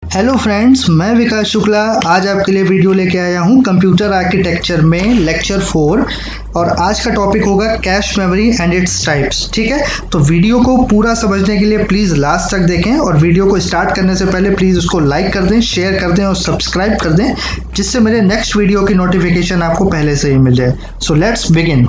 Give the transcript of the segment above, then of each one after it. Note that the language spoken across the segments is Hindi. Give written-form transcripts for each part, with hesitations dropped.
हेलो फ्रेंड्स, मैं विकास शुक्ला आज आपके लिए वीडियो लेके आया हूँ कंप्यूटर आर्किटेक्चर में लेक्चर 4 और आज का टॉपिक होगा cache memory and its types. ठीक है, तो वीडियो को पूरा समझने के लिए प्लीज़ लास्ट तक देखें और वीडियो को स्टार्ट करने से पहले प्लीज़ उसको लाइक कर दें, शेयर कर दें और सब्सक्राइब कर दें, जिससे मेरे नेक्स्ट वीडियो की नोटिफिकेशन आपको पहले से ही मिल जाए। So let's begin.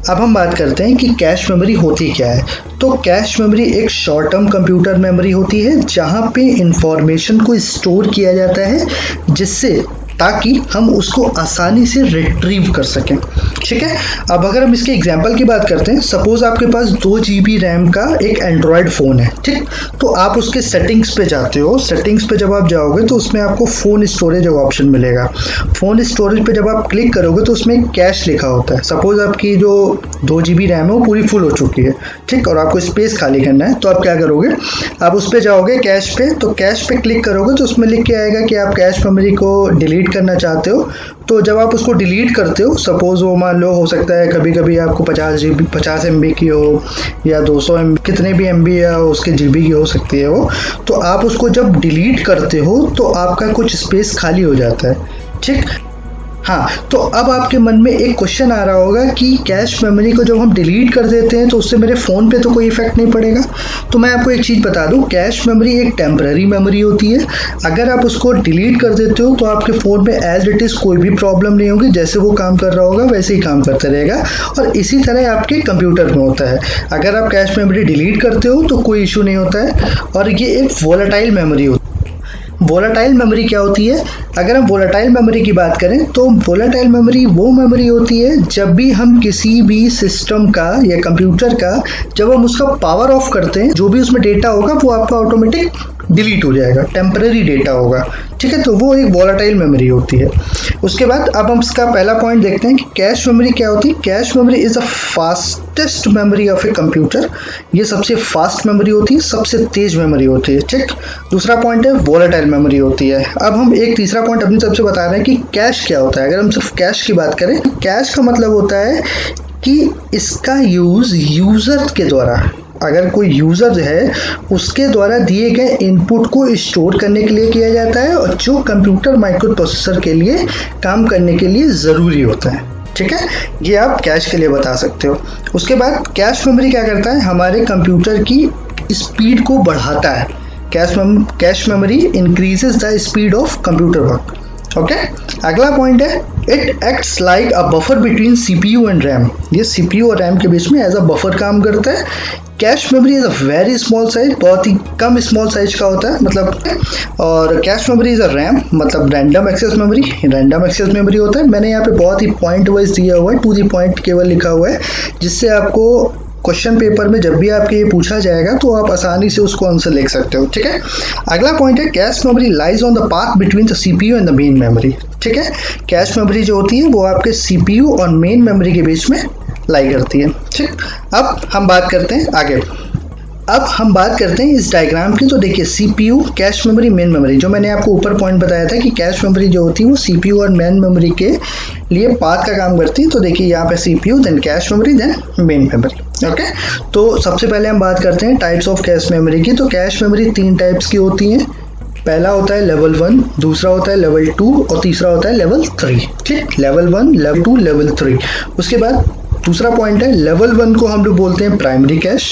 अब हम बात करते हैं कि कैश मेमोरी होती क्या है। तो कैश मेमोरी एक शॉर्ट टर्म कंप्यूटर मेमोरी होती है जहाँ पे इंफॉर्मेशन को स्टोर किया जाता है जिससे ताकि हम उसको आसानी से रिट्रीव कर सकें। ठीक है, अब अगर हम इसके एग्जांपल की बात करते हैं, सपोज आपके पास 2 GB रैम का एक एंड्रॉयड फ़ोन है। ठीक, तो आप उसके सेटिंग्स पे जाते हो। सेटिंग्स पे जब आप जाओगे तो उसमें आपको फ़ोन स्टोरेज का ऑप्शन मिलेगा। फ़ोन स्टोरेज पे जब आप क्लिक करोगे तो उसमें कैश लिखा होता है। सपोज आपकी जो 2 GB रैम है वो पूरी फुल हो चुकी है, ठीक, और आपको स्पेस खाली करना है, तो आप क्या करोगे, आप उस पर जाओगे कैश पे, तो कैश पे क्लिक करोगे तो उसमें लिख के आएगा कि आप कैश मेमोरी को डिलीट करना चाहते हो। तो जब आप उसको डिलीट करते हो, सपोज वो मान लो हो सकता है कभी कभी आपको 50 MB की हो या 200 MB, कितने भी MB या उसके GB की हो सकती है वो, तो आप उसको जब डिलीट करते हो तो आपका कुछ स्पेस खाली हो जाता है। ठीक, हाँ, तो अब आपके मन में एक क्वेश्चन आ रहा होगा कि कैश मेमोरी को जब हम डिलीट कर देते हैं तो उससे मेरे फ़ोन पे तो कोई इफेक्ट नहीं पड़ेगा। तो मैं आपको एक चीज़ बता दूं, कैश मेमोरी एक टेम्पररी मेमोरी होती है। अगर आप उसको डिलीट कर देते हो तो आपके फ़ोन में एज इट इज़ कोई भी प्रॉब्लम नहीं होगी, जैसे वो काम कर रहा होगा वैसे ही काम करता रहेगा। और इसी तरह आपके कंप्यूटर में होता है, अगर आप कैश मेमोरी डिलीट करते हो तो कोई इशू नहीं होता है। और ये एक वोलेटाइल मेमोरी होती है। वोलेटाइल मेमोरी क्या होती है? अगर हम वोलेटाइल मेमोरी की बात करें तो वोलेटाइल मेमोरी वो मेमोरी होती है जब भी हम किसी भी सिस्टम का या कंप्यूटर का जब हम उसका पावर ऑफ करते हैं, जो भी उसमें डेटा होगा वो आपका ऑटोमेटिक डिलीट हो जाएगा, टेम्पररी डेटा होगा। ठीक है, तो वो एक वोलेटाइल मेमोरी होती है। उसके बाद अब हम इसका पहला पॉइंट देखते हैं कि कैश मेमोरी क्या होती है। Cash memory is the fastest memory of a computer. ये सबसे फास्ट मेमोरी होती है, सबसे तेज मेमोरी होती है। ठीक, दूसरा पॉइंट है वोलेटाइल मेमोरी होती है। अब हम एक तीसरा पॉइंट अपनी तरफ से बता रहे हैं कि कैश क्या होता है। अगर हम सिर्फ कैश की बात करें, कैश का मतलब होता है कि इसका यूज़ यूज़र के द्वारा, अगर कोई यूज़र है उसके द्वारा दिए गए इनपुट को स्टोर करने के लिए किया जाता है और जो कंप्यूटर माइक्रो प्रोसेसर के लिए काम करने के लिए ज़रूरी होता है। ठीक है, ये आप कैश के लिए बता सकते हो। उसके बाद कैश मेमोरी क्या करता है, हमारे कंप्यूटर की स्पीड को बढ़ाता है। Cache memory increases the speed of computer work. Okay, अगला पॉइंट है it acts like a buffer between CPU and RAM. ये CPU और रैम के बीच में एज अ बफर काम करता है। Cash memory is a very small size, बहुत ही कम स्मॉल साइज का होता है मतलब। और cache memory is a RAM मतलब random access memory. Random access memory होता है, मैंने यहाँ पे बहुत ही पॉइंट वाइज दिया हुआ है, टू दी पॉइंट केवल लिखा हुआ है, जिससे आपको क्वेश्चन पेपर में जब भी आपके ये पूछा जाएगा तो आप आसानी से उसको आंसर लिख सकते हो। ठीक है, अगला पॉइंट है cache memory lies on the path between the CPU and the main memory. ठीक है, कैश मेमोरी जो होती है वो आपके CPU और मेन मेमोरी के बीच में लाई करती है। ठीक, अब हम बात करते हैं आगे। अब हम बात करते हैं इस डायग्राम की। तो देखिए CPU, cache memory, main memory, जो मैंने आपको ऊपर पॉइंट बताया था कि कैश मेमोरी जो होती है वो CPU और मेन मेमोरी के लिए पाथ का काम करती है। तो देखिए यहाँ पे CPU, then cache memory, then main memory. Okay, तो सबसे पहले हम बात करते हैं टाइप्स ऑफ कैश मेमोरी की। तो कैश मेमोरी 3 टाइप्स की होती हैं। पहला होता है लेवल 1, दूसरा होता है लेवल 2 और तीसरा होता है लेवल 3। ठीक, लेवल 1, लेवल 2, लेवल 3। उसके बाद दूसरा पॉइंट है लेवल 1 को हम लोग बोलते हैं प्राइमरी कैश,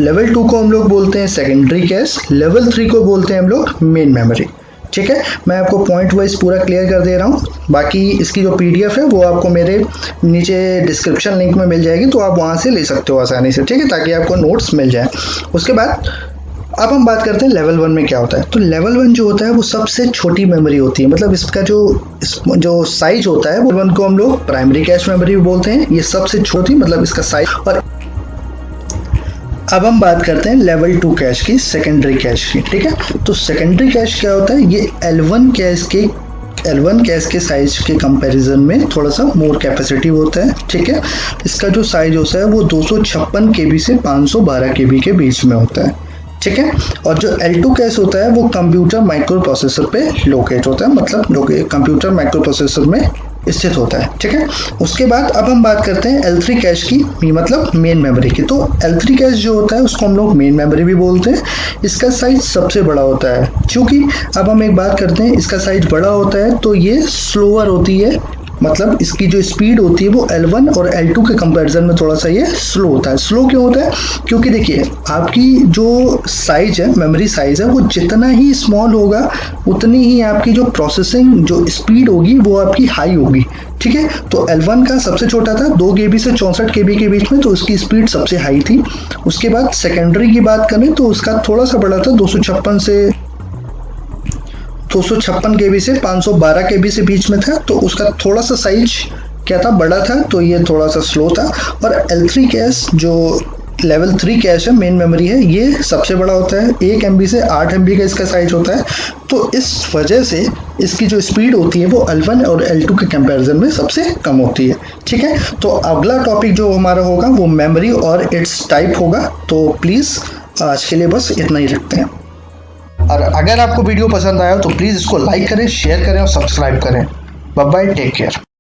लेवल 2 को हम लोग बोलते हैं सेकेंडरी कैश, लेवल 3 को बोलते हैं हम लोग मेन मेमोरी। ठीक है, मैं आपको पॉइंट वाइज पूरा क्लियर कर दे रहा हूँ। बाकी इसकी जो PDF है वो आपको मेरे नीचे डिस्क्रिप्शन लिंक में मिल जाएगी, तो आप वहाँ से ले सकते हो आसानी से। ठीक है, ताकि आपको नोट्स मिल जाए। उसके बाद अब हम बात करते हैं लेवल 1 में क्या होता है। तो लेवल 1 जो होता है वो सबसे छोटी मेमोरी होती है, मतलब इसका जो साइज होता है, लेवल 1 को हम लोग प्राइमरी कैश मेमोरी भी बोलते हैं। ये सबसे छोटी मतलब इसका साइज। और अब हम बात करते हैं लेवल 2 कैश की, सेकेंडरी कैश की। ठीक है, तो सेकेंडरी कैश क्या होता है, ये L1 कैश के साइज के कंपैरिजन में थोड़ा सा मोर कैपेसिटिव होता है। ठीक है, इसका जो साइज होता है वो 256 KB से 512 KB के बीच में होता है। ठीक है, और जो L2 कैश होता है वो कंप्यूटर माइक्रो प्रोसेसर पे लोकेट होता है, मतलब कंप्यूटर माइक्रो प्रोसेसर में स्थित होता है। ठीक है, उसके बाद अब हम बात करते हैं L3 कैश की, मतलब मेन मेमोरी की। तो L3 कैश जो होता है उसको हम लोग मेन मेमोरी भी बोलते हैं। इसका साइज सबसे बड़ा होता है, क्योंकि अब हम एक बात करते हैं, इसका साइज बड़ा होता है तो ये स्लोअर होती है, मतलब इसकी जो स्पीड होती है वो L1 और L2 के कंपैरिजन में थोड़ा सा ये स्लो होता है। स्लो क्यों होता है? क्योंकि देखिए आपकी जो साइज है, मेमोरी साइज है, वो जितना ही स्मॉल होगा उतनी ही आपकी जो प्रोसेसिंग जो स्पीड होगी वो आपकी हाई होगी। ठीक है, तो L1 का सबसे छोटा था 2 KB से 64 KB के बीच में, तो उसकी स्पीड सबसे हाई थी। उसके बाद सेकेंडरी की बात करें तो उसका थोड़ा सा बड़ा था, 256 KB से 512 KB से बीच में था, तो उसका थोड़ा सा साइज क्या था, बड़ा था, तो ये थोड़ा सा स्लो था। और L3 कैश जो लेवल 3 कैश है, मेन मेमोरी है, ये सबसे बड़ा होता है, 1 MB से 8 MB का इसका साइज होता है। तो इस वजह से इसकी जो स्पीड होती है वो L1 और L2 के कंपैरिजन में सबसे कम होती है। ठीक है, तो अगला टॉपिक जो हमारा होगा वो मेमोरी और इट्स टाइप होगा। तो प्लीज़ आज के लिए बस इतना ही रखते हैं। और अगर आपको वीडियो पसंद आया तो प्लीज़ इसको लाइक करें, शेयर करें और सब्सक्राइब करें। Bye bye, take care.